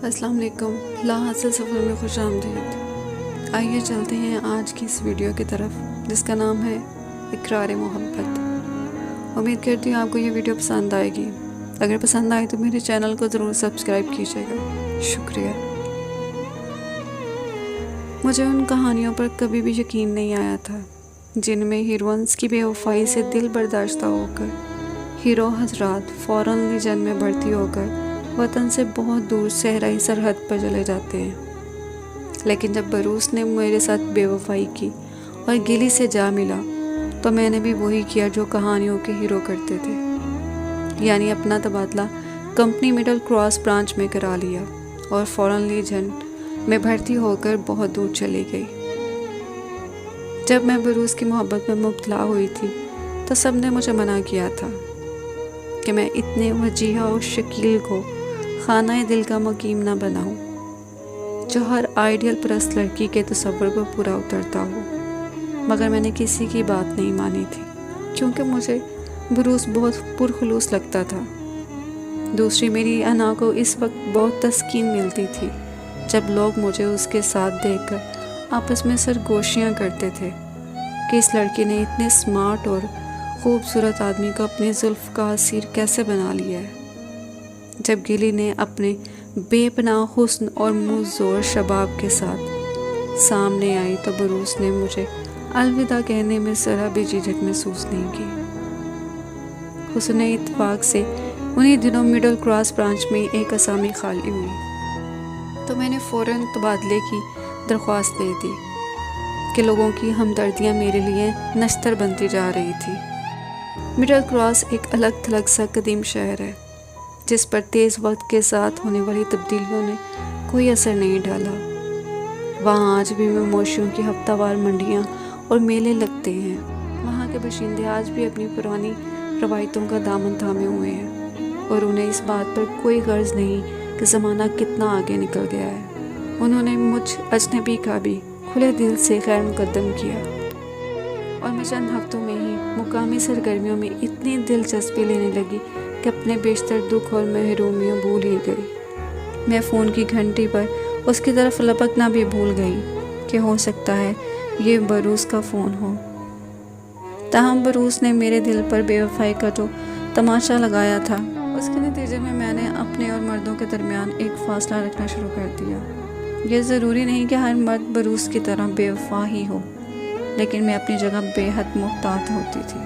السلام علیکم، لا حاصل سفر میں خوش آمدید۔ آئیے چلتے ہیں آج کی اس ویڈیو کی طرف جس کا نام ہے اقرار محبت۔ امید کرتی ہوں آپ کو یہ ویڈیو پسند آئے گی۔ اگر پسند آئے تو میرے چینل کو ضرور سبسکرائب کیجیے گا، شکریہ۔ مجھے ان کہانیوں پر کبھی بھی یقین نہیں آیا تھا جن میں ہیروئنس کی بے وفائی سے دل برداشتہ ہو کر ہیرو حضرات فوراً لیجن میں بھرتی ہو کر وطن سے بہت دور صحرائی سرحد پر چلے جاتے ہیں۔ لیکن جب بروس نے میرے ساتھ بے وفائی کی اور گلی سے جا ملا تو میں نے بھی وہی کیا جو کہانیوں کے ہیرو کرتے تھے، یعنی اپنا تبادلہ کمپنی مڈل کراس برانچ میں کرا لیا اور فوراً لیجن میں بھرتی ہو کر بہت دور چلی گئی۔ جب میں بروس کی محبت میں مبتلا ہوئی تھی تو سب نے مجھے منع کیا تھا کہ میں اتنے وجیہہ اور شکیل کو خانہ دل کا مقیم نہ بناؤں جو ہر آئیڈیل پرست لڑکی کے تصور پر پورا اترتا ہو، مگر میں نے کسی کی بات نہیں مانی تھی کیونکہ مجھے بروس بہت پرخلوص لگتا تھا۔ دوسری میری انا کو اس وقت بہت تسکین ملتی تھی جب لوگ مجھے اس کے ساتھ دیکھ کر آپس میں سرگوشیاں کرتے تھے کہ اس لڑکی نے اتنے سمارٹ اور خوبصورت آدمی کو اپنی زلف کا اسیر کیسے بنا لیا ہے۔ جب گلی نے اپنے بے پناہ حسن اور مزور شباب کے ساتھ سامنے آئی تو بروس نے مجھے الوداع کہنے میں ذرا بھی جھجک محسوس نہیں کی۔ حسن اتفاق سے انہی دنوں مڈل کراس برانچ میں ایک اسامی خالی ہوئی تو میں نے فوراً تبادلے کی درخواست دے دی کہ لوگوں کی ہمدردیاں میرے لیے نشتر بنتی جا رہی تھی۔ مڈل کراس ایک الگ تھلگ سا قدیم شہر ہے جس پر تیز وقت کے ساتھ ہونے والی تبدیلیوں نے کوئی اثر نہیں ڈالا۔ وہاں آج بھی مویشیوں کی ہفتہ وار منڈیاں اور میلے لگتے ہیں۔ وہاں کے باشندے آج بھی اپنی پرانی روایتوں کا دامن تھامے ہوئے ہیں اور انہیں اس بات پر کوئی غرض نہیں کہ زمانہ کتنا آگے نکل گیا ہے۔ انہوں نے مجھ اجنبی کا بھی کھلے دل سے خیر مقدم کیا اور میں چند ہفتوں میں ہی مقامی سرگرمیوں میں اتنی دلچسپی لینے لگی کہ اپنے بیشتر دکھ اور محرومیوں بھول ہی گئی۔ میں فون کی گھنٹی پر اس کی طرف لپکنا بھی بھول گئی کہ ہو سکتا ہے یہ بروس کا فون ہو۔ تاہم بروس نے میرے دل پر بے وفائی کا جو تماشا لگایا تھا اس کے نتیجے میں میں نے اپنے اور مردوں کے درمیان ایک فاصلہ رکھنا شروع کر دیا۔ یہ ضروری نہیں کہ ہر مرد بروس کی طرح بے وفا ہی ہو، لیکن میں اپنی جگہ بے حد محتاط ہوتی تھی۔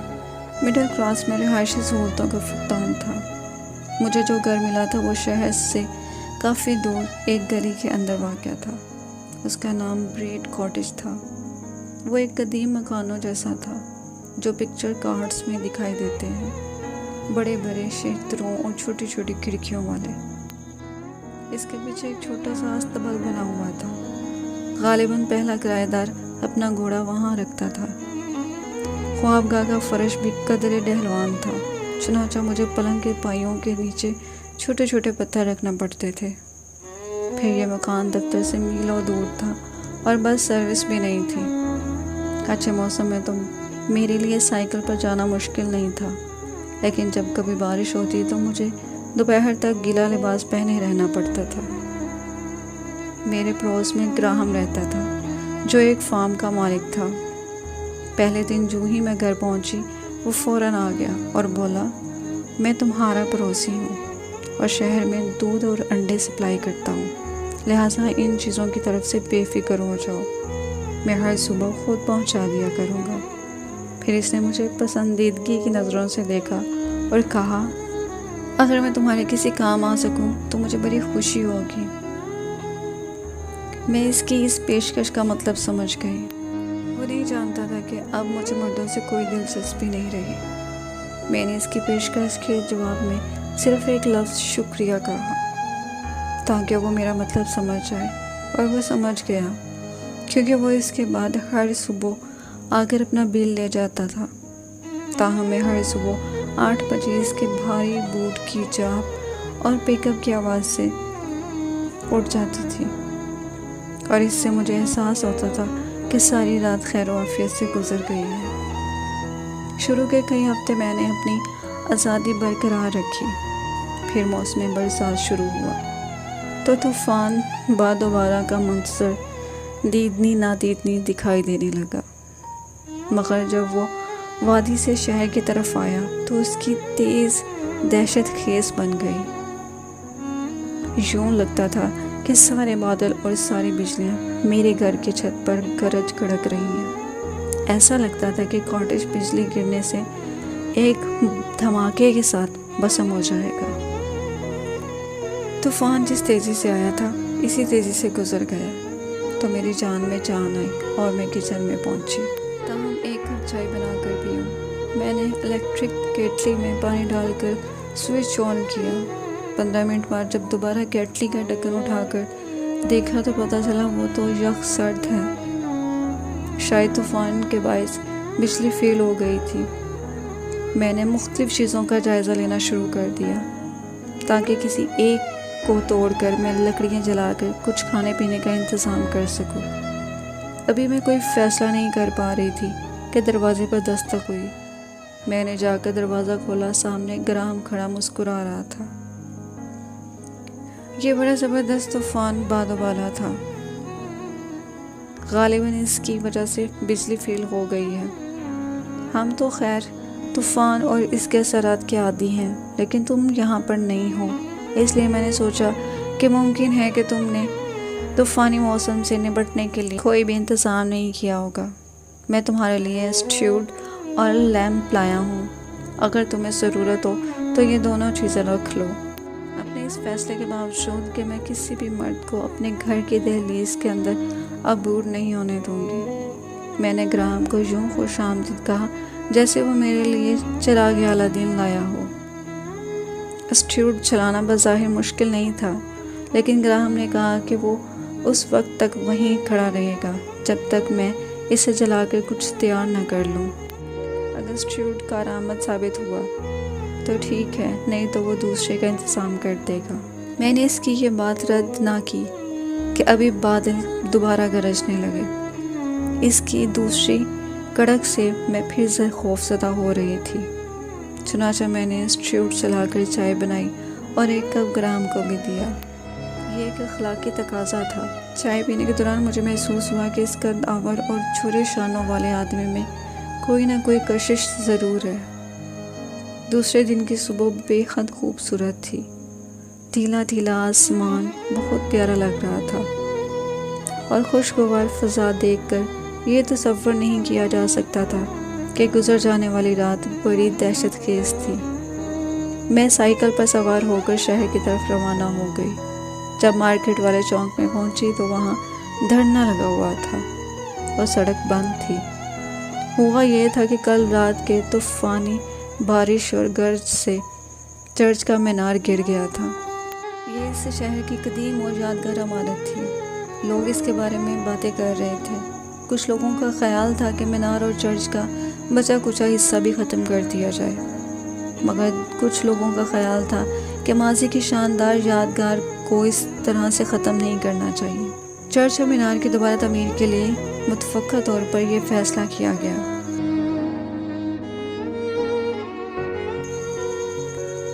مڈل کلاس میں رہائشی سہولتوں کا فقدان تھا۔ مجھے جو گھر ملا تھا وہ شہر سے کافی دور ایک گلی کے اندر واقع تھا۔ اس کا نام بریڈ کاٹیج تھا۔ وہ ایک قدیم مکانوں جیسا تھا جو پکچر کارڈز میں دکھائی دیتے ہیں، بڑے بڑے شیتروں اور چھوٹی چھوٹی کھڑکیوں والے۔ اس کے پیچھے ایک چھوٹا سا استبل بنا ہوا تھا۔ غالباً پہلا کرایہ دار اپنا گھوڑا وہاں رکھتا تھا۔ خوابگاہ کا فرش بھی قدرے ڈہلوان تھا، چنانچہ مجھے پلنگ کے پائیوں کے نیچے چھوٹے چھوٹے پتھر رکھنا پڑتے تھے۔ پھر یہ مکان دفتر سے میلوں دور تھا اور بس سروس بھی نہیں تھی۔ اچھے موسم میں تو میرے لیے سائیکل پر جانا مشکل نہیں تھا، لیکن جب کبھی بارش ہوتی تو مجھے دوپہر تک گیلا لباس پہنے رہنا پڑتا تھا۔ میرے پڑوس میں گراہم رہتا تھا جو ایک فارم کا مالک تھا۔ پہلے دن جو ہی میں گھر پہنچی وہ فوراً آ گیا اور بولا، میں تمہارا پڑوسی ہوں اور شہر میں دودھ اور انڈے سپلائی کرتا ہوں، لہٰذا ان چیزوں کی طرف سے بے فکر ہو جاؤ، میں ہر صبح خود پہنچا دیا کروں گا۔ پھر اس نے مجھے پسندیدگی کی نظروں سے دیکھا اور کہا، اگر میں تمہارے کسی کام آ سکوں تو مجھے بڑی خوشی ہوگی۔ میں اس کی اس پیشکش کا مطلب سمجھ گئی۔ وہ نہیں جانتا تھا کہ اب مجھے مردوں سے کوئی دلچسپی نہیں رہی۔ میں نے اس کی پیشکش کے جواب میں صرف ایک لفظ شکریہ کہا تاکہ وہ میرا مطلب سمجھ جائے، اور وہ سمجھ گیا کیونکہ وہ اس کے بعد ہر صبح آ کر اپنا بل لے جاتا تھا۔ تاہم میں ہر صبح 8 بجے اس کے بھاری بوٹ کی چاپ اور پک اپ کی آواز سے اٹھ جاتی تھی، اور اس سے مجھے احساس ہوتا تھا کہ ساری رات خیر و عافیت سے گزر گئی ہے۔ شروع کے کئی ہفتے میں نے اپنی آزادی برقرار رکھی۔ پھر موسم برسات شروع ہوا۔ تو طوفان بادوبارہ کا منظر دیدنی نادیدنی دکھائی دینے لگا، مگر جب وہ وادی سے شہر کی طرف آیا تو اس کی تیز دہشت خیز بن گئی۔ یوں لگتا تھا کہ سارے بادل اور ساری بجلیاں میرے گھر کی چھت پر گرج کڑک رہی ہیں۔ ایسا لگتا تھا کہ کاٹیج بجلی گرنے سے ایک دھماکے کے ساتھ بسم ہو جائے گا۔ طوفان جس تیزی سے آیا تھا اسی تیزی سے گزر گیا تو میری جان میں جان آئی اور میں کچن میں پہنچی تاہم ایک کپ چائے بنا کر پیوں۔ میں نے الیکٹرک کیٹلی میں پانی ڈال کر سوئچ آن کیا۔ 15 منٹ بعد جب دوبارہ کیٹلی کا ڈھکن اٹھا کر دیکھا تو پتہ چلا وہ تو یخ سرد ہے۔ شاید طوفان کے باعث بجلی فیل ہو گئی تھی۔ میں نے مختلف چیزوں کا جائزہ لینا شروع کر دیا تاکہ کسی ایک کو توڑ کر میں لکڑیاں جلا کر کچھ کھانے پینے کا انتظام کر سکوں۔ ابھی میں کوئی فیصلہ نہیں کر پا رہی تھی کہ دروازے پر دستک ہوئی۔ میں نے جا کر دروازہ کھولا، سامنے گراہم کھڑا مسکرا رہا تھا۔ یہ بڑا زبردست طوفان بادوبالہ تھا، غالباً اس کی وجہ سے بجلی فیل ہو گئی ہے۔ ہم تو خیر طوفان اور اس کے اثرات کے عادی ہیں، لیکن تم یہاں پر نہیں ہو، اس لیے میں نے سوچا کہ ممکن ہے کہ تم نے طوفانی موسم سے نپٹنے کے لیے کوئی بھی انتظام نہیں کیا ہوگا۔ میں تمہارے لیے اسٹیوڈ اور لیمپ لایا ہوں، اگر تمہیں ضرورت ہو تو یہ دونوں چیزیں رکھ لو۔ اپنے اس فیصلے کے باوجود کہ میں کسی بھی مرد کو اپنے گھر کی دہلیز کے اندر عبور نہیں ہونے دوں گی، میں نے گراہم کو یوں خوش آمدید کہا جیسے وہ میرے لیے چراغ الادین لایا ہو۔ اسٹیوڈ چلانا بظاہر مشکل نہیں تھا، لیکن گراہم نے کہا کہ وہ اس وقت تک وہیں کھڑا رہے گا جب تک میں اسے جلا کر کچھ تیار نہ کر لوں۔ اگر اسٹیوڈ کارآمد ثابت ہوا تو ٹھیک ہے، نہیں تو وہ دوسرے کا انتظام کر دے گا۔ میں نے اس کی یہ بات رد نہ کی کہ ابھی بادل دوبارہ گرجنے لگے۔ اس کی دوسری کڑک سے میں پھر خوف زدہ ہو رہی تھی۔ چنانچہ میں نے اسٹیوڈ چلا کر چائے بنائی اور ایک کپ گراہم کو بھی دیا۔ یہ ایک اخلاقی تقاضا تھا۔ چائے پینے کے دوران مجھے محسوس ہوا کہ اس قد آور اور چھوٹے شانوں والے آدمی میں کوئی نہ کوئی کشش ضرور ہے۔ دوسرے دن کی صبح بے حد خوبصورت تھی۔ ڈھیلا ڈھیلا آسمان بہت پیارا لگ رہا تھا اور خوشگوار فضا دیکھ کر یہ تصور نہیں کیا جا سکتا تھا کہ گزر جانے والی رات بڑی دہشت خیز تھی۔ میں سائیکل پر سوار ہو کر شہر کی طرف روانہ ہو گئی۔ جب مارکیٹ والے چوک میں پہنچی تو وہاں دھرنا لگا ہوا تھا اور سڑک بند تھی۔ ہوا یہ تھا کہ کل رات کے طوفانی بارش اور گرج سے چرچ کا مینار گر گیا تھا۔ یہ اس شہر کی قدیم اور یادگار عمارت تھی۔ لوگ اس کے بارے میں باتیں کر رہے تھے۔ کچھ لوگوں کا خیال تھا کہ مینار اور چرچ کا بچا کچا حصہ بھی ختم کر دیا جائے، مگر کچھ لوگوں کا خیال تھا کہ ماضی کی شاندار یادگار کو اس طرح سے ختم نہیں کرنا چاہیے۔ چرچ اور مینار کی دوبارہ تعمیر کے لیے متفقہ طور پر یہ فیصلہ کیا گیا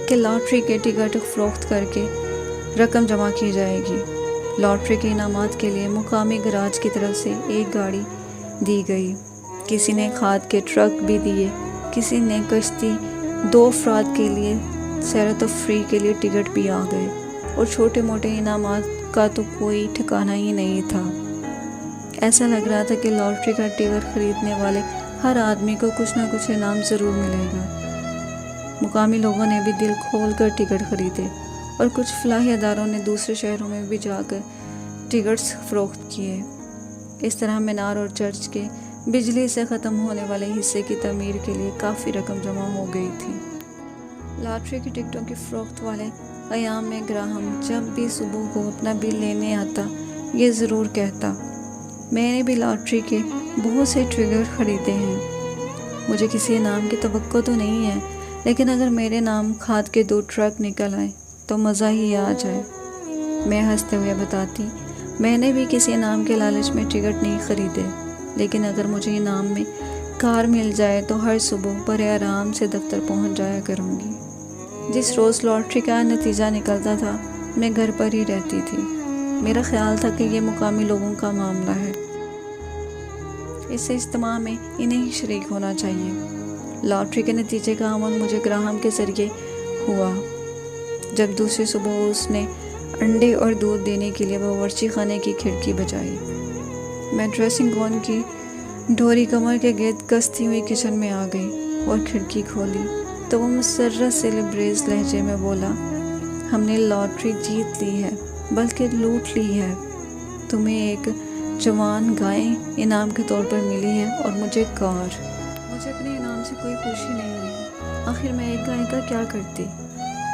کہ لاٹری کے ٹکٹ فروخت کر کے رقم جمع کی جائے گی۔ لاٹری کے انعامات کے لیے مقامی گراج کی طرف سے ایک گاڑی دی گئی، کسی نے کھاد کے ٹرک بھی دیے، کسی نے کشتی، 2 افراد کے لیے سیر و تفریح کے لیے ٹکٹ بھی آ گئے، اور چھوٹے موٹے انعامات کا تو کوئی ٹھکانہ ہی نہیں تھا۔ ایسا لگ رہا تھا کہ لاٹری کا ٹکٹ خریدنے والے ہر آدمی کو کچھ نہ کچھ انعام ضرور ملے گا۔ مقامی لوگوں نے بھی دل کھول کر ٹکٹ خریدے اور کچھ فلاحی اداروں نے دوسرے شہروں میں بھی جا کر ٹکٹس فروخت کیے۔ اس طرح مینار اور چرچ کے بجلی سے ختم ہونے والے حصے کی تعمیر کے لیے کافی رقم جمع ہو گئی تھی۔ لاٹری کی ٹکٹوں کی فروخت والے ایام میں گراہم جب بھی صبح کو اپنا بل لینے آتا یہ ضرور کہتا، میں نے بھی لاٹری کے بہت سے ٹکٹ خریدے ہیں۔ مجھے کسی انعام کی توقع تو نہیں ہے، لیکن اگر میرے نام کھاد کے 2 ٹرک نکل آئے تو مزہ ہی آ جائے۔ میں ہنستے ہوئے بتاتی، میں نے بھی کسی انعام کے لالچ میں ٹکٹ نہیں خریدے، لیکن اگر مجھے انعام میں کار مل جائے تو ہر صبح بڑے آرام سے دفتر پہنچ جایا کروں گی۔ جس روز لاٹری کا نتیجہ نکلتا تھا میں گھر پر ہی رہتی تھی۔ میرا خیال تھا کہ یہ مقامی لوگوں کا معاملہ ہے، اس اجتماع میں انہیں ہی شریک ہونا چاہیے۔ لاٹری کے نتیجے کا عمل مجھے گراہم کے ذریعے ہوا۔ جب دوسری صبح اس نے انڈے اور دودھ دینے کے لیے باورچی خانے کی کھڑکی بجائی، میں ڈریسنگ گاؤن کی ڈھوری کمر کے گرد کستی ہوئی کچن میں آ گئی اور کھڑکی کھولی تو وہ مسرت سے لبریز لہجے میں بولا، ہم نے لاٹری جیت لی ہے، بلکہ لوٹ لی ہے۔ تمہیں ایک جوان گائے انعام کے طور پر ملی ہے اور مجھے کار۔ مجھے اپنے انعام سے کوئی خوشی نہیں ہوئی۔ آخر میں ایک گائے کا کیا کرتی؟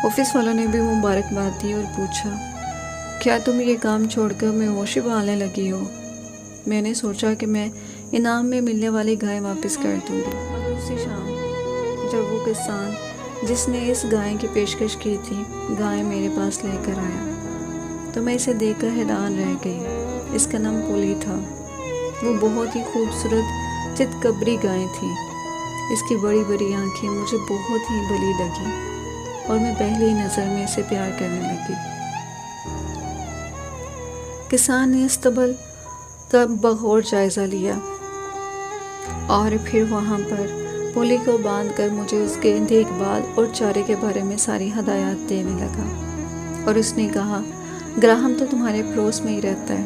آفس والوں نے بھی مبارکباد دی اور پوچھا، کیا تم یہ کام چھوڑ کر مویشی پالنے لگی ہو؟ میں نے سوچا کہ میں انعام میں ملنے والی گائے واپس کر دوں گی، مگر اسی شام جب وہ کسان جس نے اس گائے کی پیشکش کی تھی گائے میرے پاس لے کر آیا تو میں اسے دیکھ کر حیران رہ گئی۔ اس کا نام پولی تھا۔ وہ بہت ہی خوبصورت چتکبری گائے تھی۔ اس کی بڑی بڑی آنکھیں مجھے بہت ہی بھلی لگی اور میں پہلی نظر میں اسے پیار کرنے لگی۔ کسان نے استبل کا بغور جائزہ لیا اور پھر وہاں پر پولی کو باندھ کر مجھے اس کے دیکھ بھال اور چارے کے بارے میں ساری ہدایات دینے لگا، اور اس نے کہا، گراہم تو تمہارے پڑوس میں ہی رہتا ہے،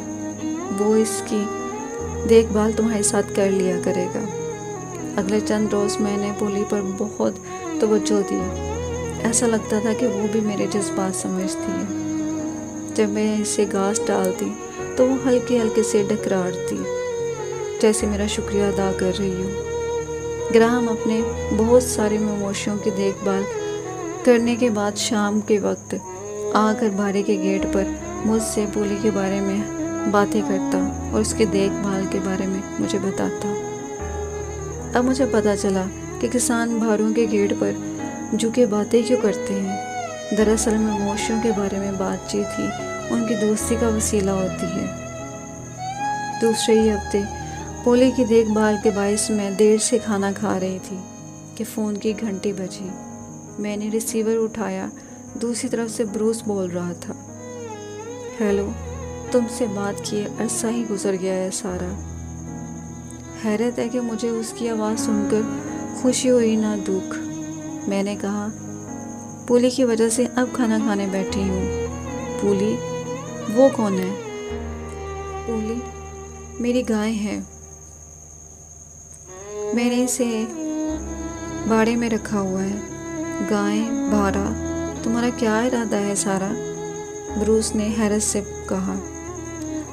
وہ اس کی دیکھ بھال تمہارے ساتھ کر لیا کرے گا۔ اگلے چند روز میں نے پولی پر بہت توجہ دی۔ ایسا لگتا تھا کہ وہ بھی میرے جذبات سمجھتی ہے۔ جب میں اسے گھاس ڈالتی تو وہ ہلکے ہلکے سے ڈکراڑتی، جیسے میرا شکریہ ادا کر رہی ہو۔ گراہم اپنے بہت سارے مویشیوں کی دیکھ بھال کرنے کے بعد شام کے وقت آ کر بھاڑے کے گیٹ پر مجھ سے پولی کے بارے میں باتیں کرتا اور اس کے دیکھ بھال کے بارے میں مجھے بتاتا۔ اب مجھے پتہ چلا کہ کسان بھاڑوں کے گیٹ پر جھکے باتیں کیوں کرتے ہیں۔ دراصل مویشیوں کے بارے میں بات چیت ہی ان کی دوستی کا وسیلہ ہوتی ہے۔ دوسرے ہی ہفتے پولی کی دیکھ بھال کے باعث میں دیر سے کھانا کھا رہی تھی کہ فون کی گھنٹی بجی۔ میں نے ریسیور اٹھایا۔ دوسری طرف سے بروس بول رہا تھا، ہیلو، تم سے بات کیے عرصہ ہی گزر گیا ہے سارا۔ حیرت ہے کہ مجھے اس کی آواز سن کر خوشی ہوئی نہ دکھ۔ میں نے کہا، پولی کی وجہ سے اب کھانا کھانے بیٹھی ہوں۔ پولی؟ وہ کون ہے؟ پولی میری گائے ہے، میں نے اسے باڑے میں رکھا ہوا ہے۔ گائے، بھاڑا، تمہارا کیا ارادہ ہے سارا؟ بروس نے حیرت سے کہا۔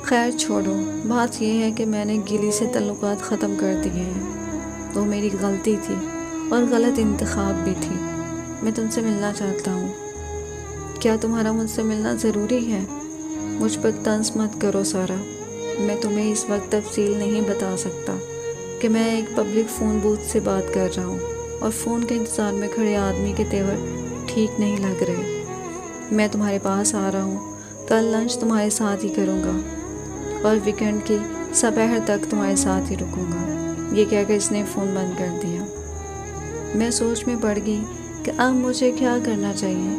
خیر چھوڑو، بات یہ ہے کہ میں نے گلی سے تعلقات ختم کر دیے ہیں۔ وہ میری غلطی تھی اور غلط انتخاب بھی تھی۔ میں تم سے ملنا چاہتا ہوں۔ کیا تمہارا مجھ سے ملنا ضروری ہے؟ مجھ پر طنز مت کرو سارا۔ میں تمہیں اس وقت تفصیل نہیں بتا سکتا کہ میں ایک پبلک فون بوتھ سے بات کر رہا ہوں اور فون کے انتظار میں کھڑے آدمی کے تیور ٹھیک نہیں لگ رہے۔ میں تمہارے پاس آ رہا ہوں۔ کل لنچ تمہارے ساتھ ہی کروں گا اور ویکینڈ کی سپہر تک تمہارے ساتھ ہی رکوں گا۔ یہ کہہ کر اس نے فون بند کر دیا۔ میں سوچ میں پڑ گئی کہ اب مجھے کیا کرنا چاہیے۔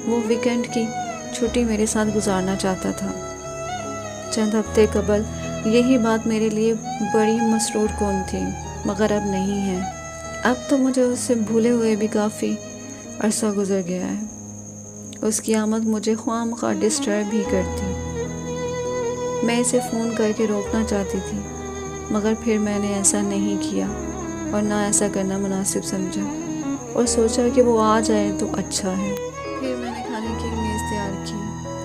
وہ ویکینڈ کی چھٹی میرے ساتھ گزارنا چاہتا تھا۔ چند ہفتے قبل یہی بات میرے لیے بڑی مسرور کن تھی، مگر اب نہیں ہے۔ اب تو مجھے اس سے بھولے ہوئے بھی کافی عرصہ گزر گیا ہے۔ اس کی آمد مجھے خواہ مخواہ ڈسٹرب ہی کرتی۔ میں اسے فون کر کے روکنا چاہتی تھی، مگر پھر میں نے ایسا نہیں کیا اور نہ ایسا کرنا مناسب سمجھا اور سوچا کہ وہ آ جائے تو اچھا ہے۔ پھر میں نے کھانے کی میز تیار کی۔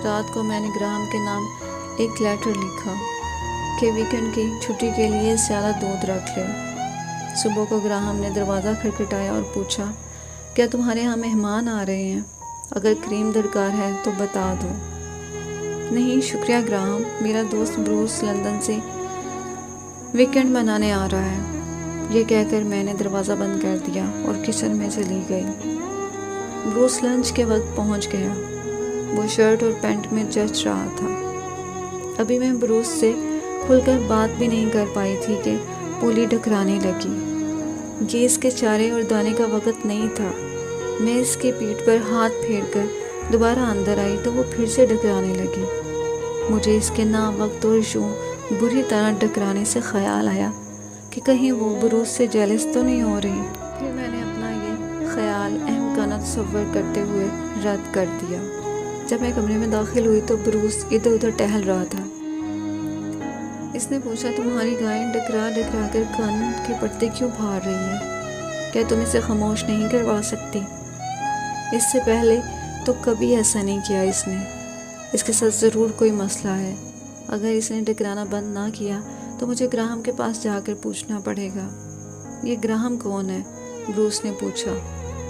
رات کو میں نے گراہم کے نام ایک لیٹر لکھا کہ ویکینڈ کی چھٹی کے لیے زیادہ دودھ رکھ لے۔ صبح کو گراہم نے دروازہ کھٹکھٹایا اور پوچھا، کیا تمہارے ہاں مہمان آ رہے ہیں؟ اگر کریم درکار ہے تو بتا دو۔ نہیں شکریہ گراہم، میرا دوست بروس لندن سے ویکینڈ منانے آ رہا ہے۔ یہ کہہ کر میں نے دروازہ بند کر دیا اور کچن میں چلی گئی۔ بروس لنچ کے وقت پہنچ گیا۔ وہ شرٹ اور پینٹ میں جچ رہا تھا۔ ابھی میں بروس سے کھل کر بات بھی نہیں کر پائی تھی کہ پولی ڈکرانے لگی۔ یہ اس کے چارے اور دانے کا وقت نہیں تھا۔ میں اس کی پیٹھ پر ہاتھ پھیر کر دوبارہ اندر آئی تو وہ پھر سے ڈکرانے لگی۔ مجھے اس کے ناوقت اور بری طرح ڈکرانے سے خیال آیا کہ کہیں وہ بروس سے جیلس تو نہیں ہو رہی۔ پھر میں نے اپنا یہ خیال احمقانہ تصور کرتے ہوئے رد کر دیا۔ جب میں کمرے میں داخل ہوئی تو بروس ادھر ادھر ٹہل رہا تھا۔ اس نے پوچھا، تمہاری گائے ڈکرا ڈکرا کر کان کے پردے کیوں پھاڑ رہی ہے؟ کیا تم اسے خاموش نہیں کروا سکتی؟ اس سے پہلے تو کبھی ایسا نہیں کیا اس نے۔ اس کے ساتھ ضرور کوئی مسئلہ ہے۔ اگر اس نے ڈکرانا بند نہ کیا تو مجھے گراہم کے پاس جا کر پوچھنا پڑے گا۔ یہ گراہم کون ہے؟ بروس نے پوچھا۔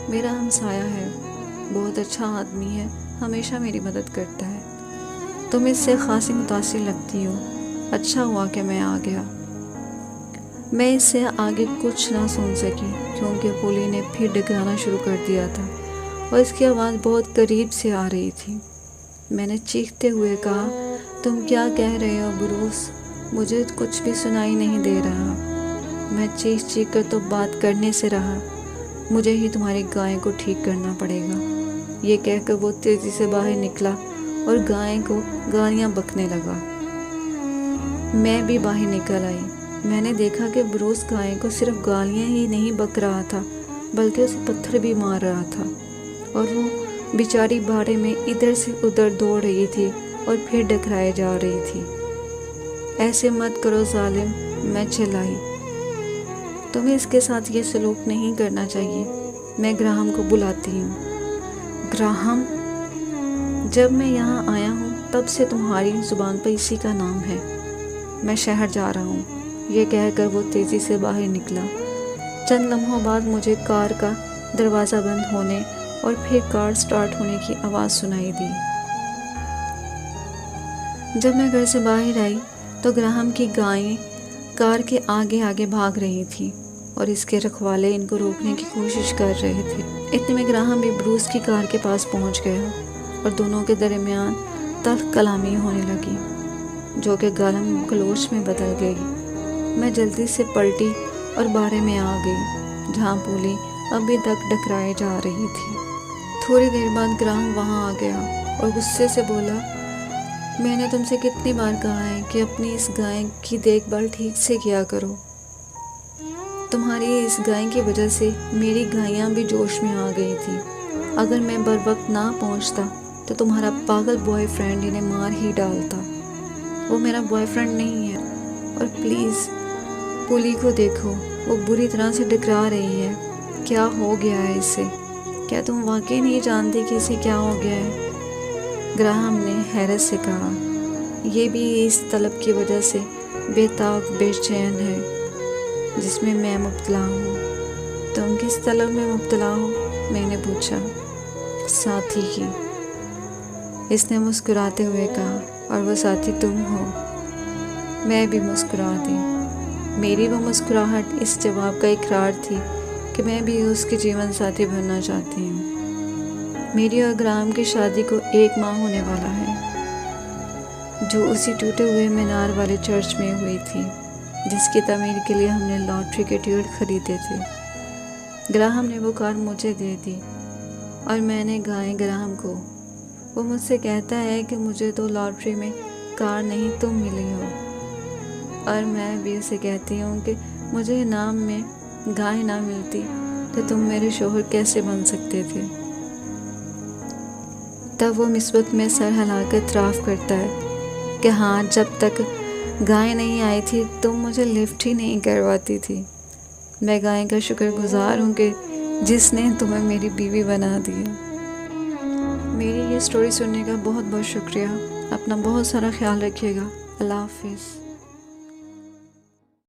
میرا ہمسایہ ہے، بہت اچھا آدمی ہے، ہمیشہ میری مدد کرتا ہے۔ تم اس سے خاصی متاثر لگتی ہو۔ اچھا ہوا کہ میں آ گیا۔ میں اس سے آگے کچھ نہ سن سکی کیونکہ پولی نے پھر ڈکرانا شروع کر دیا تھا اور اس کی آواز بہت قریب سے آ رہی تھی۔ میں نے چیختے ہوئے کہا، تم کیا کہہ رہے ہو بروس؟ مجھے کچھ بھی سنائی نہیں دے رہا۔ میں چیخ چیخ کر تو بات کرنے سے رہا۔ مجھے ہی تمہاری گائے کو ٹھیک کرنا پڑے گا۔ یہ کہہ کر وہ تیزی سے باہر نکلا اور گائے کو گالیاں بکنے لگا۔ میں بھی باہر نکل آئی۔ میں نے دیکھا کہ بروس گائے کو صرف گالیاں ہی نہیں بک رہا تھا بلکہ اسے پتھر بھی مار رہا تھا، اور وہ بیچاری باڑے میں ادھر سے ادھر دوڑ رہی تھی اور پھر ڈکرائے جا رہی تھی۔ ایسے مت کرو ظالم، میں چلائی۔ تمہیں اس کے ساتھ یہ سلوک نہیں کرنا چاہیے۔ میں گراہم کو بلاتی ہوں۔ گراہم؟ جب میں یہاں آیا ہوں تب سے تمہاری زبان پر اسی کا نام ہے۔ میں شہر جا رہا ہوں۔ یہ کہہ کر وہ تیزی سے باہر نکلا۔ چند لمحوں بعد مجھے کار کا دروازہ بند ہونے اور پھر کار سٹارٹ ہونے کی آواز سنائی دی۔ جب میں گھر سے باہر آئی تو گراہم کی گائیں کار کے آگے آگے بھاگ رہی تھی اور اس کے رکھوالے ان کو روکنے کی کوشش کر رہے تھے۔ اتنے میں گراہم بھی بروس کی کار کے پاس پہنچ گیا اور دونوں کے درمیان تلخ کلامی ہونے لگی جو کہ گالم گلوچ میں بدل گئی۔ میں جلدی سے پلٹی اور باڑے میں آ گئی جہاں پولی ابھی تک ڈکرائے جا رہی تھی۔ تھوڑی دیر بعد گراہم وہاں آ گیا اور غصے سے بولا، میں نے تم سے کتنی بار کہا ہے کہ اپنی اس گائے کی دیکھ بھال ٹھیک سے کیا کرو۔ تمہاری اس گائے کی وجہ سے میری گائیاں بھی جوش میں آ گئی تھی۔ اگر میں بر وقت نہ پہنچتا تو تمہارا پاگل بوائے فرینڈ انہیں مار ہی ڈالتا۔ وہ میرا بوائے فرینڈ نہیں ہے۔ اور پلیز پولی کو دیکھو، وہ بری طرح سے ڈکرا رہی ہے۔ کیا ہو گیا ہے اسے؟ کیا تم واقعی نہیں جانتی کہ اسے کیا ہو گیا ہے؟ گراہم نے حیرت سے کہا، یہ بھی اس طلب کی وجہ سے بے تاب بے چین ہے جس میں میں مبتلا ہوں۔ تم کس طلب میں مبتلا ہو؟ میں نے پوچھا۔ ساتھی کی، اس نے مسکراتے ہوئے کہا، اور وہ ساتھی تم ہو۔ میں بھی مسکرا دی۔ میری وہ مسکراہٹ اس جواب کا اقرار تھی کہ میں بھی اس کی جیون ساتھی بننا چاہتی ہوں۔ میری اور گراہم کی شادی کو 1 ماہ ہونے والا ہے، جو اسی ٹوٹے ہوئے مینار والے چرچ میں ہوئی تھی جس کی تعمیر کے لیے ہم نے لاٹری کے ٹکٹ خریدے تھے۔ گراہم نے وہ کار مجھے دے دی اور میں نے گائے گراہم کو۔ وہ مجھ سے کہتا ہے کہ مجھے تو لاٹری میں کار نہیں تم ملی ہو، اور میں بھی اسے کہتی ہوں کہ مجھے انعام میں گائے نہ ملتی تو تم میرے شوہر کیسے بن سکتے تھے؟ تب وہ مثبت میں سر ہلا کر اعتراف کرتا ہے کہ ہاں، جب تک گائے نہیں آئی تھی تم مجھے لفٹ ہی نہیں کرواتی تھی۔ میں گائے کا شکر گزار ہوں کہ جس نے تمہیں میری بیوی بنا دیا۔ میری یہ سٹوری سننے کا بہت بہت شکریہ۔ اپنا بہت سارا خیال رکھیے گا۔ اللہ حافظ۔